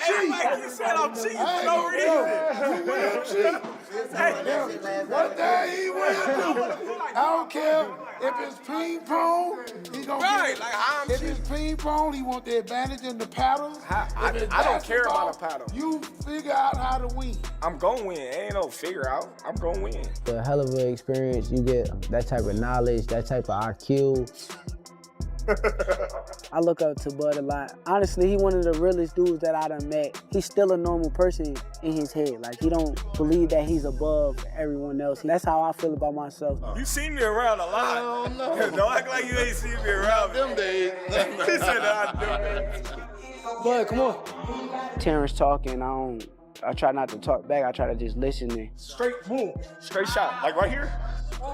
cheat. Like you said I'm cheating for no You will cheat. One day he will do. I don't care if it's ping pong, he gonna Right, get it. like how I'm If cheating. it's ping pong, he want the advantage in the paddles. I don't care about a paddle. You figure out how to win. I'm gonna win. Ain't no figure out. I'm gonna win. A hell of an experience. You get that type of knowledge, that type of IQ. I look up to Bud a lot. Honestly, he one of the realest dudes that I done met. He's still a normal person in his head. Like, he don't believe that he's above everyone else. That's how I feel about myself. You seen me around a lot. I don't know. Don't act like you ain't seen me around Them days. He said that I do. Bud, come on. Terence talking, I try not to talk back. I try to just listen and Straight boom. Straight shot. Like right here.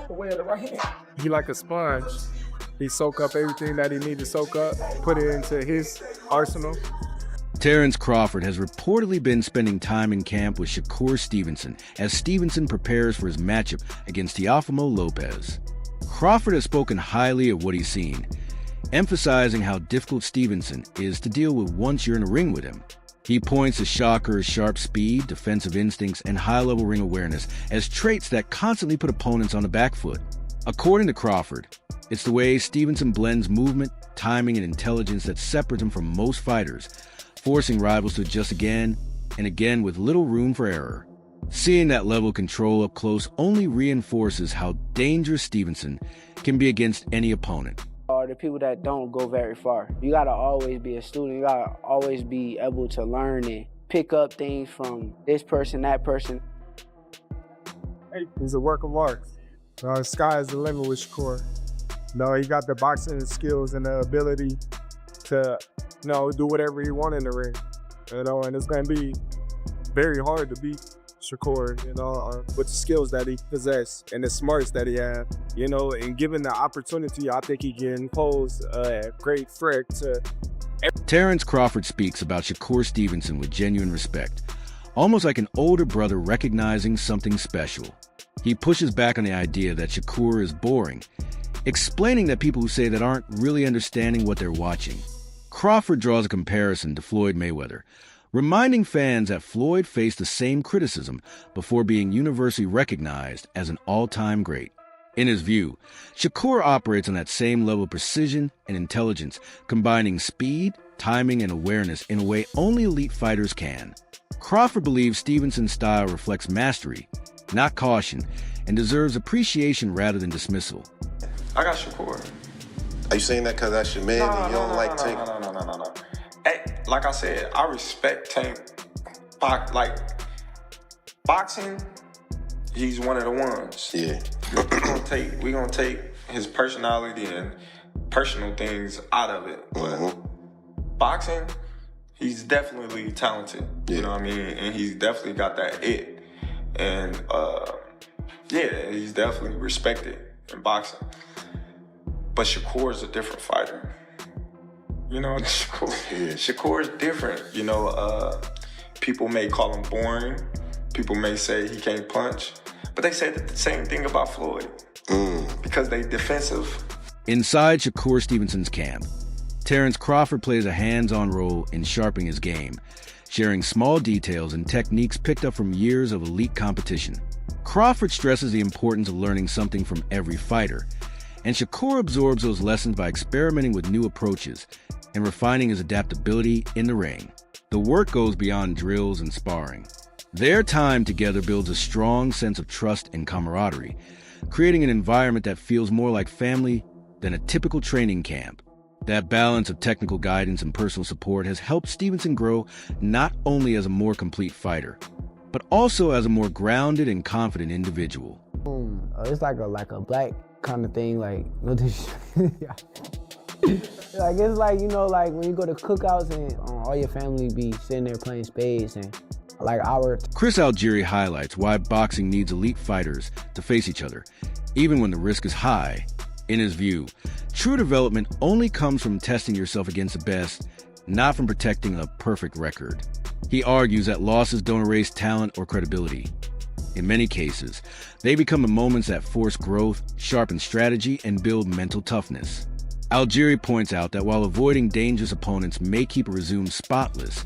The way of the right hand. He like a sponge. He soak up everything that he need to soak up, put it into his arsenal. Terence Crawford has reportedly been spending time in camp with Shakur Stevenson as Stevenson prepares for his matchup against Teofimo Lopez. Crawford has spoken highly of what he's seen, emphasizing how difficult Stevenson is to deal with once you're in a ring with him. He points to Shakur's sharp speed, defensive instincts, and high-level ring awareness as traits that constantly put opponents on the back foot. According to Crawford, it's the way Stevenson blends movement, timing, and intelligence that separates him from most fighters, forcing rivals to adjust again and again with little room for error. Seeing that level of control up close only reinforces how dangerous Stevenson can be against any opponent. are the people that don't go very far. You gotta always be a student. You gotta always be able to learn and pick up things from this person, that person. He's a work of art. Sky is the limit with Shakur. He got the boxing skills and the ability to, do whatever he wants in the ring. And it's gonna be very hard to beat Shakur, with the skills that he possesses and the smarts that he has, and given the opportunity, I think he can pose a great threat to. Terence Crawford speaks about Shakur Stevenson with genuine respect, almost like an older brother recognizing something special. He pushes back on the idea that Shakur is boring, explaining that people who say that aren't really understanding what they're watching. Crawford draws a comparison to Floyd Mayweather, reminding fans that Floyd faced the same criticism before being universally recognized as an all-time great. In his view, Shakur operates on that same level of precision and intelligence, combining speed, timing, and awareness in a way only elite fighters can. Crawford believes Stevenson's style reflects mastery, not caution, and deserves appreciation rather than dismissal. I got Shakur. Are you saying that because that's your man and you don't like Tank? No. Hey, like I said, I respect Tank. Boxing, he's one of the ones. Yeah. we gonna take his personality and personal things out of it. But boxing, he's definitely talented. Yeah. You know what I mean? And he's definitely got that it. And he's definitely respected in boxing. But Shakur is a different fighter. Shakur is different. People may call him boring. People may say he can't punch. But they say the same thing about Floyd. Because they defensive. Inside Shakur Stevenson's camp, Terence Crawford plays a hands-on role in sharpening his game, sharing small details and techniques picked up from years of elite competition. Crawford stresses the importance of learning something from every fighter, and Shakur absorbs those lessons by experimenting with new approaches and refining his adaptability in the ring. The work goes beyond drills and sparring. Their time together builds a strong sense of trust and camaraderie, creating an environment that feels more like family than a typical training camp. That balance of technical guidance and personal support has helped Stevenson grow not only as a more complete fighter, but also as a more grounded and confident individual. It's like a black kind of thing, like it's like when you go to cookouts and all your family be sitting there playing spades and Chris Algieri highlights why boxing needs elite fighters to face each other, even when the risk is high. In his view, true development only comes from testing yourself against the best, not from protecting a perfect record. He argues that losses don't erase talent or credibility. In many cases, they become the moments that force growth, sharpen strategy, and build mental toughness. Algieri points out that while avoiding dangerous opponents may keep a resume spotless,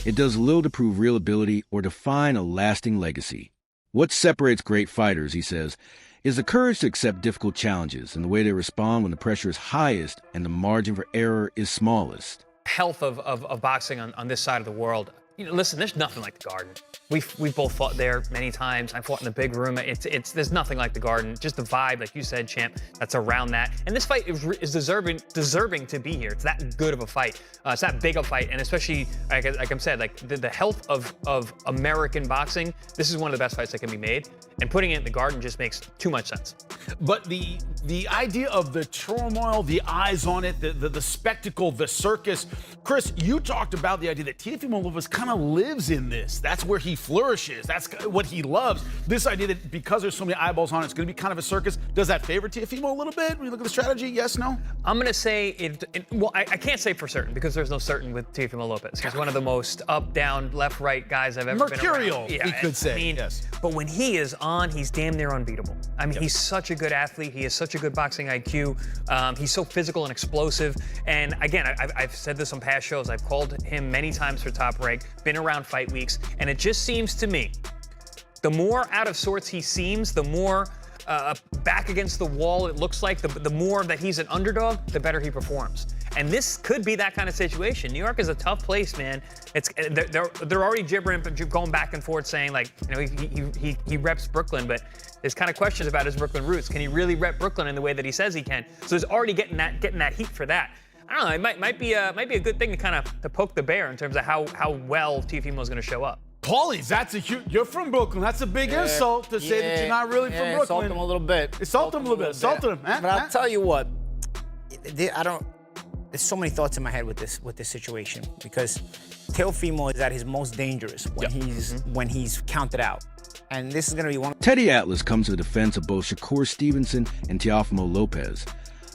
it does little to prove real ability or define a lasting legacy. What separates great fighters, he says, is the courage to accept difficult challenges and the way they respond when the pressure is highest and the margin for error is smallest. Health of boxing on this side of the world. You know, listen, there's nothing like the Garden. We've both fought there many times. I fought in the big room. There's nothing like the Garden. Just the vibe, like you said, champ, that's around that. And this fight is deserving to be here. It's that good of a fight. It's that big a fight, and especially like I said, like the health of American boxing. This is one of the best fights that can be made. And putting it in the Garden just makes too much sense. But the idea of the turmoil, the eyes on it, the spectacle, the circus. Chris, you talked about the idea that Teofimo Lopez kind of lives in this. That's where he flourishes. That's what he loves. This idea that because there's so many eyeballs on it, it's going to be kind of a circus. Does that favor Teofimo a little bit when you look at the strategy? Yes, no? I'm going to say well, I can't say for certain because there's no certain with Teofimo Lopez. He's one of the most up, down, left, right guys I've ever been around. Mercurial, we could say. I mean, yes. But when he is on, he's damn near unbeatable. I mean, he's such a good athlete. He has such a good boxing IQ. He's so physical and explosive. And again, I've said this on past shows. I've called him many times for Top Rank, been around fight weeks, and it just seems to me, the more out of sorts he seems, the more back against the wall it looks like, the more that he's an underdog, the better he performs. And this could be that kind of situation. New York is a tough place, man. They're already gibbering, going back and forth, saying like, you know, he reps Brooklyn, but there's kind of questions about his Brooklyn roots. Can he really rep Brooklyn in the way that he says he can? So he's already getting that heat for that. I don't know. It might be a good thing to kind of to poke the bear in terms of how well Teofimo is going to show up. Paulie, that's a huge. You're from Brooklyn. That's a big insult to say that you're not really from Brooklyn. Insult him a little bit. Insult him a little bit. Insult him. But I'll tell you what. There's so many thoughts in my head with this situation because Teofimo is at his most dangerous when he's counted out, and this is going to be one. Teddy Atlas comes to the defense of both Shakur Stevenson and Teofimo Lopez,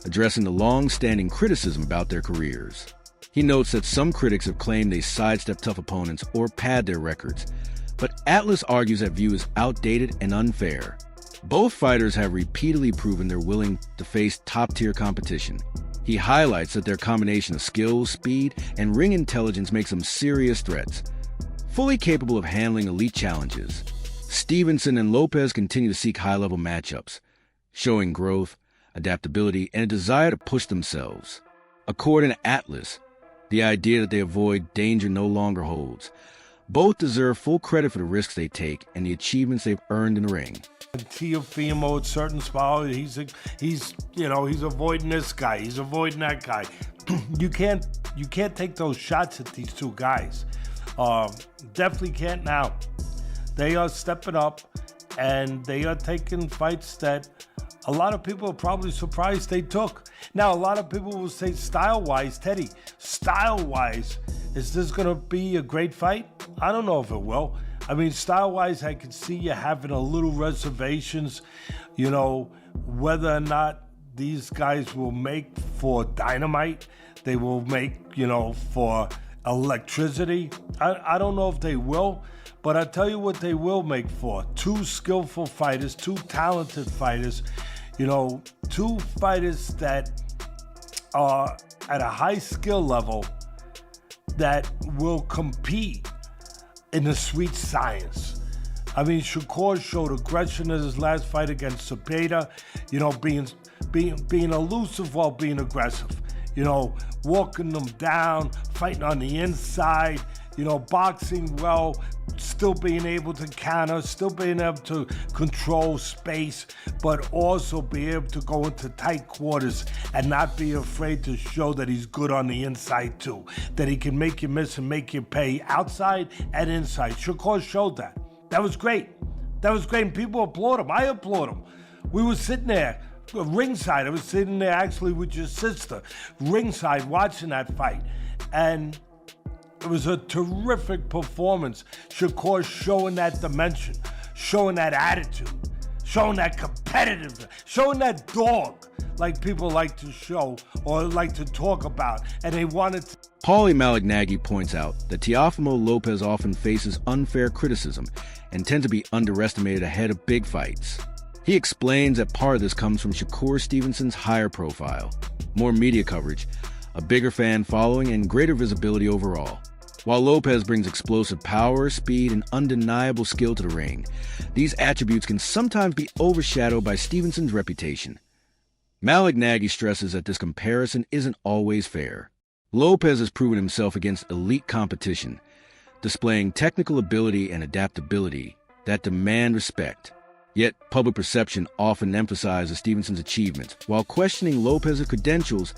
addressing the long-standing criticism about their careers. He notes that some critics have claimed they sidestep tough opponents or pad their records, but Atlas argues that view is outdated and unfair. Both fighters have repeatedly proven they're willing to face top-tier competition. He highlights that their combination of skill, speed, and ring intelligence makes them serious threats, fully capable of handling elite challenges. Stevenson and Lopez continue to seek high-level matchups, showing growth, adaptability, and a desire to push themselves. According to Atlas, the idea that they avoid danger no longer holds. Both deserve full credit for the risks they take and the achievements they've earned in the ring. Teofimo at certain spots, he's avoiding this guy, he's avoiding that guy. You can't take those shots at these two guys. Definitely can't now. They are stepping up and they are taking fights that a lot of people are probably surprised they took. Now, a lot of people will say style-wise, Teddy, style-wise, is this going to be a great fight? I don't know if it will. I mean, style-wise, I could see you having a little reservations, whether or not these guys will make for dynamite, they will make, for electricity. I don't know if they will, but I'll tell you what they will make for. Two skillful fighters, two talented fighters, two fighters that are at a high skill level that will compete in the sweet science. I mean, Shakur showed aggression in his last fight against Cepeda, being elusive while being aggressive, walking them down, fighting on the inside, boxing well, still being able to counter, still being able to control space, but also be able to go into tight quarters and not be afraid to show that he's good on the inside too, that he can make you miss and make you pay outside and inside. Shakur showed that. That was great. That was great, and people applaud him. I applaud him. We were sitting there ringside. I was sitting there actually with your sister, ringside, watching that fight, and it was a terrific performance. Shakur showing that dimension, showing that attitude, showing that competitiveness, showing that dog like people like to show or like to talk about, and they wanted to. Paulie Malignaggi points out that Teofimo Lopez often faces unfair criticism and tends to be underestimated ahead of big fights. He explains that part of this comes from Shakur Stevenson's higher profile, more media coverage, a bigger fan following, and greater visibility overall. While Lopez brings explosive power, speed, and undeniable skill to the ring, these attributes can sometimes be overshadowed by Stevenson's reputation. Malik Nagy stresses that this comparison isn't always fair. Lopez has proven himself against elite competition, displaying technical ability and adaptability that demand respect. Yet, public perception often emphasizes Stevenson's achievements, while questioning Lopez's credentials.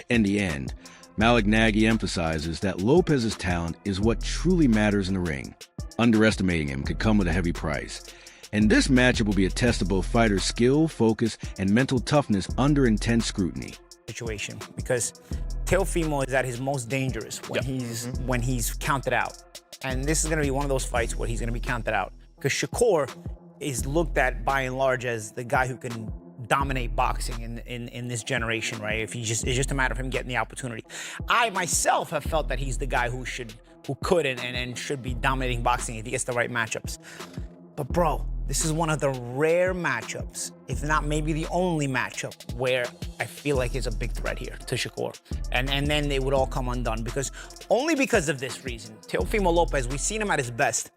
In the end, Malik Nagy emphasizes that Lopez's talent is what truly matters in the ring. Underestimating him could come with a heavy price. And this matchup will be a test of both fighters' skill, focus, and mental toughness under intense scrutiny. Situation, because Teofimo is at his most dangerous when he's counted out. And this is going to be one of those fights where he's going to be counted out. Because Shakur is looked at by and large as the guy who can dominate boxing in this generation, right? It's just a matter of him getting the opportunity. I myself have felt that he's the guy who could and should be dominating boxing if he gets the right matchups. But bro, this is one of the rare matchups, if not maybe the only matchup, where I feel like it's a big threat here to Shakur. And then they would all come undone only because of this reason. Teofimo Lopez, we've seen him at his best,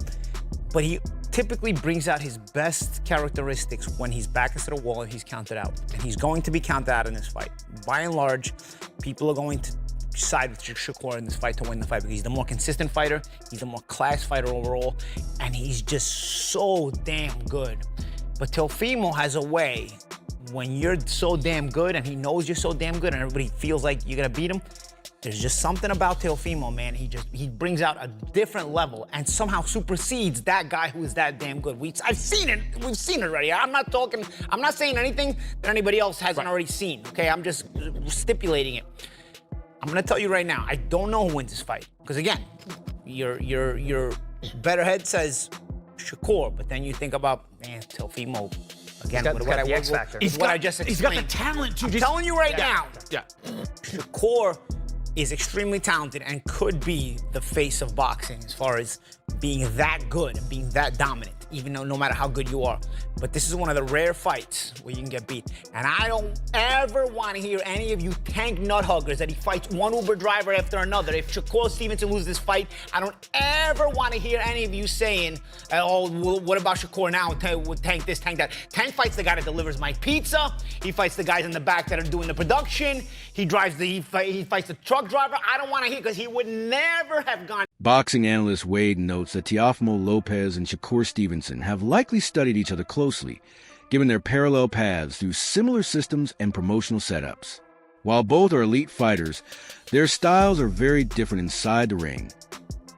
but he typically brings out his best characteristics when he's back against the wall and he's counted out. And he's going to be counted out in this fight. By and large, people are going to side with Shakur in this fight to win the fight because he's the more consistent fighter, he's a more class fighter overall, and he's just so damn good. But Teofimo has a way, when you're so damn good and he knows you're so damn good and everybody feels like you're gonna beat him, there's just something about Teofimo, man. He brings out a different level and somehow supersedes that guy who is that damn good. I've seen it. We've seen it already. I'm not saying anything that anybody else hasn't already seen, okay? I'm just stipulating it. I'm gonna tell you right now, I don't know who wins this fight. Because again, your better head says Shakur, but then you think about, man, Teofimo. Again, what I just explained. He's got the talent to I'm telling you right now. Yeah. Shakur is extremely talented and could be the face of boxing as far as being that good and being that dominant, even though no matter how good you are. But this is one of the rare fights where you can get beat. And I don't ever want to hear any of you tank nut huggers that he fights one Uber driver after another. If Shakur Stevenson loses this fight, I don't ever want to hear any of you saying, oh, well, what about Shakur now? Tank this, tank that. Tank fights the guy that delivers my pizza. He fights the guys in the back that are doing the production. He fights the truck driver. I don't want to hear, because he would never have gone. Boxing analyst Wade notes that Teofimo Lopez and Shakur Stevenson have likely studied each other closely, given their parallel paths through similar systems and promotional setups. While both are elite fighters, their styles are very different inside the ring.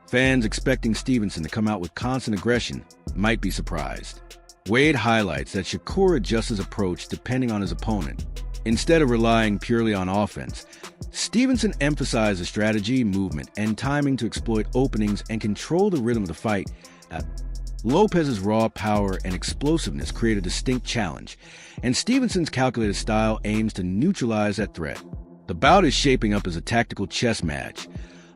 Fans expecting Stevenson to come out with constant aggression might be surprised. Wade highlights that Shakur adjusts his approach depending on his opponent. Instead of relying purely on offense, Stevenson emphasizes strategy, movement, and timing to exploit openings and control the rhythm of the fight. Lopez's raw power and explosiveness create a distinct challenge, and Stevenson's calculated style aims to neutralize that threat. The bout is shaping up as a tactical chess match,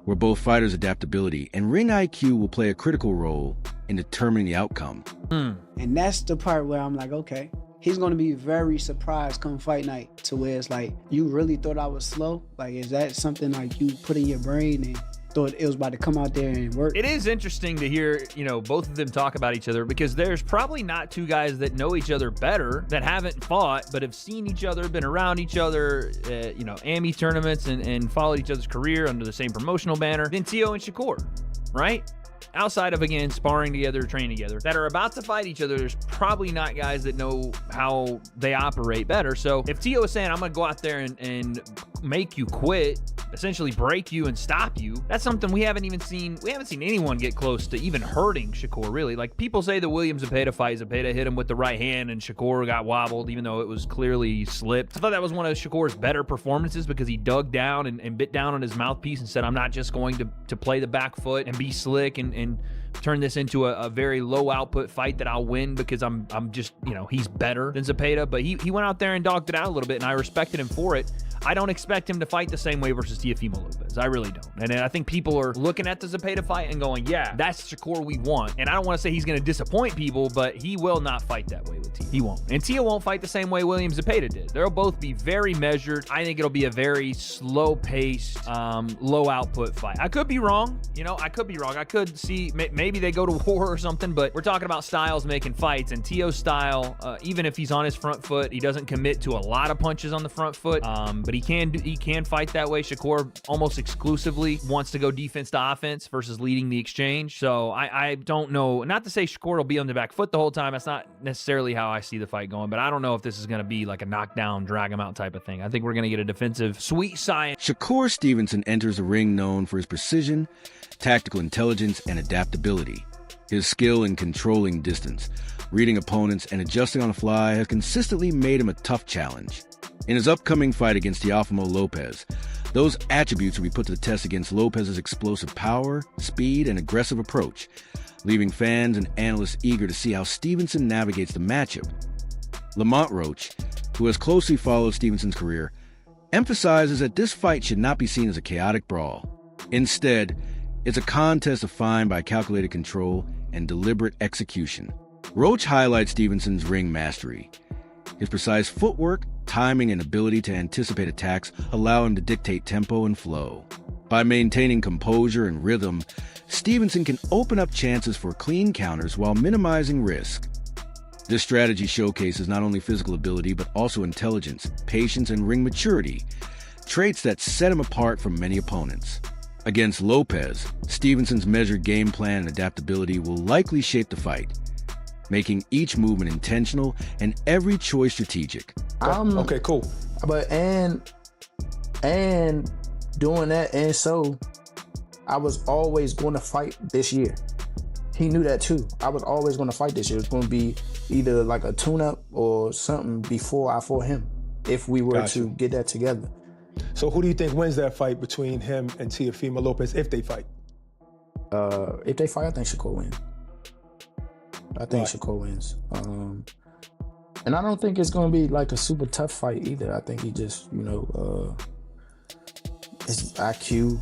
where both fighters' adaptability and ring IQ will play a critical role in determining the outcome. And that's the part where I'm like, okay, he's gonna be very surprised come fight night, to where it's like, you really thought I was slow? Like, is that something like you put in your brain and thought it was about to come out there and work? It is interesting to hear, both of them talk about each other, because there's probably not two guys that know each other better, that haven't fought, but have seen each other, been around each other, AMI tournaments and followed each other's career under the same promotional banner than Teo and Shakur, right? Outside of, again, sparring together, training together, that are about to fight each other, there's probably not guys that know how they operate better. So if Teo is saying, I'm going to go out there and make you quit, essentially break you and stop you, that's something we haven't seen anyone get close to even hurting Shakur, really. Like, people say the Williams-Zepeda fight, Zepeda hit him with the right hand and Shakur got wobbled, even though it was clearly slipped. I thought that was one of Shakur's better performances, because he dug down and bit down on his mouthpiece and said, I'm not just going to play the back foot and be slick and turn this into a very low output fight that I'll win because I'm just, he's better than Zepeda. But he went out there and dogged it out a little bit, and I respected him for it. I don't expect him to fight the same way versus Teofimo Lopez. I really don't. And I think people are looking at the Zepeda fight and going, yeah, that's Shakur we want. And I don't want to say he's going to disappoint people, but he will not fight that way with Tio. He won't. And Tio won't fight the same way William Zepeda did. They'll both be very measured. I think it'll be a very slow-paced, low-output fight. I could be wrong. I could be wrong. I could see maybe they go to war or something, but we're talking about styles making fights, and Tio's style, even if he's on his front foot, he doesn't commit to a lot of punches on the front foot, but he can fight that way. Shakur almost exclusively wants to go defense to offense versus leading the exchange. So I don't know. Not to say Shakur will be on the back foot the whole time. That's not necessarily how I see the fight going, but I don't know if this is going to be like a knockdown, drag him out type of thing. I think we're going to get a defensive, sweet science. Shakur Stevenson enters the ring known for his precision, tactical intelligence, and adaptability. His skill in controlling distance, reading opponents, and adjusting on the fly has consistently made him a tough challenge. In his upcoming fight against Teofimo Lopez, those attributes will be put to the test against Lopez's explosive power, speed, and aggressive approach, leaving fans and analysts eager to see how Stevenson navigates the matchup. Lamont Roach, who has closely followed Stevenson's career, emphasizes that this fight should not be seen as a chaotic brawl. Instead, it's a contest defined by calculated control and deliberate execution. Roach highlights Stevenson's ring mastery. His precise footwork, timing, and ability to anticipate attacks allow him to dictate tempo and flow. By maintaining composure and rhythm, Stevenson can open up chances for clean counters while minimizing risk. This strategy showcases not only physical ability but also intelligence, patience, and ring maturity, traits that set him apart from many opponents. Against Lopez, Stevenson's measured game plan and adaptability will likely shape the fight, making each movement intentional and every choice strategic. Okay, cool. But and doing that, and so I was always going to fight this year. He knew that too. I was always going to fight this year. It was going to be either like a tune-up or something before I fought him, if we were to get that together. So who do you think wins that fight between him and Teofimo Lopez if they fight? If they fight, I think Shakur wins. I think Shakur wins. And I don't think it's going to be like a super tough fight either. I think he just, his IQ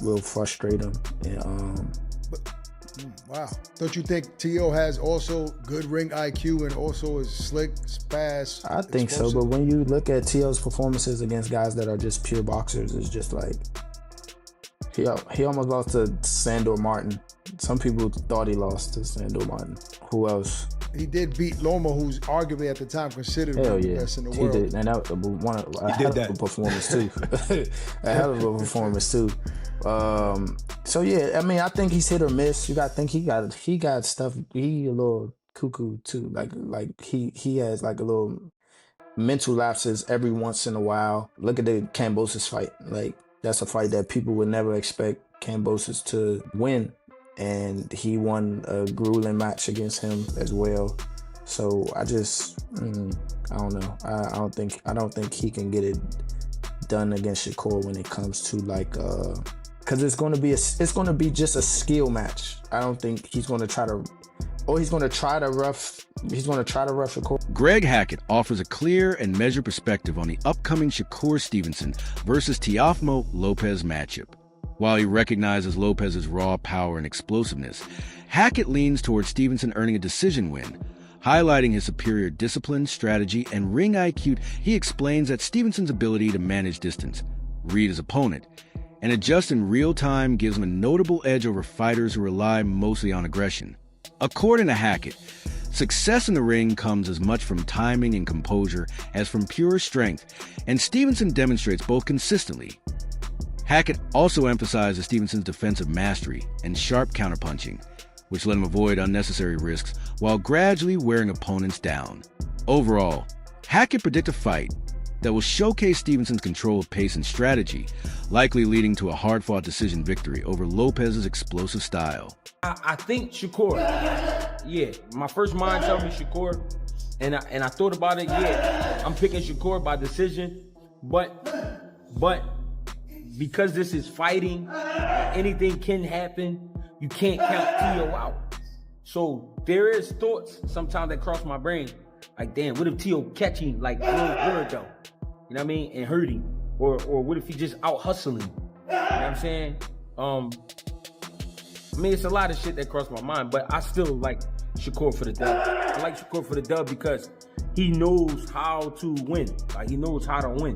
will frustrate him. And, wow. Don't you think Tio has also good ring IQ and also is slick, fast? I think explosive? So, but when you look at Tio's performances against guys that are just pure boxers, it's just like he almost lost to Sandor Martin. Some people thought he lost to Sandor Martin. Who else? He did beat Loma, who's arguably at the time considered one of the best in the world. He did, and that was a hell of a performance too. A hell of a performance too. So yeah, I mean, I think he's hit or miss. You got to think he got stuff. He a little cuckoo too. Like he has like a little mental lapses every once in a while. Look at the Kambosos fight. Like that's a fight that people would never expect Kambosos to win. And he won a grueling match against him as well. So I just, I don't know. I don't think he can get it done against Shakur when it comes to like, because it's going to be just a skill match. I don't think he's going to try to rough Shakur. Greg Hackett offers a clear and measured perspective on the upcoming Shakur Stevenson versus Teofimo Lopez matchup. While he recognizes Lopez's raw power and explosiveness, Hackett leans towards Stevenson earning a decision win. Highlighting his superior discipline, strategy, and ring IQ, he explains that Stevenson's ability to manage distance, read his opponent, and adjust in real time gives him a notable edge over fighters who rely mostly on aggression. According to Hackett, success in the ring comes as much from timing and composure as from pure strength, and Stevenson demonstrates both consistently. Hackett also emphasizes Stevenson's defensive mastery and sharp counterpunching, which let him avoid unnecessary risks while gradually wearing opponents down. Overall, Hackett predicts a fight that will showcase Stevenson's control of pace and strategy, likely leading to a hard-fought decision victory over Lopez's explosive style. I think Shakur. Yeah, my first mind tells me Shakur, and I thought about it. Yeah, I'm picking Shakur by decision, but because this is fighting, anything can happen. You can't count Tio out. So there is thoughts sometimes that cross my brain, like, damn, what if Tio catch him like a little though? You know what I mean? And hurt him. Or what if he just out hustling? You know what I'm saying? I mean, it's a lot of shit that crossed my mind, but I still like Shakur for the dub. I like Shakur for the dub because he knows how to win. Like, he knows how to win.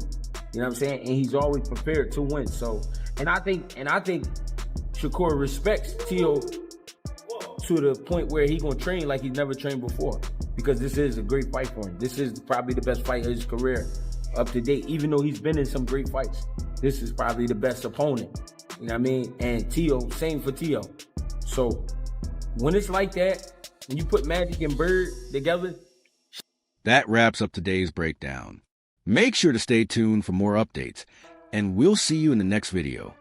You know what I'm saying? And he's always prepared to win. So, and I think Shakur respects Tio to the point where he gonna train like he's never trained before, because this is a great fight for him. This is probably the best fight of his career up to date. Even though he's been in some great fights, this is probably the best opponent. You know what I mean? And Tio, same for Tio. So when it's like that, when you put Magic and Bird together. That wraps up today's breakdown. Make sure to stay tuned for more updates, and we'll see you in the next video.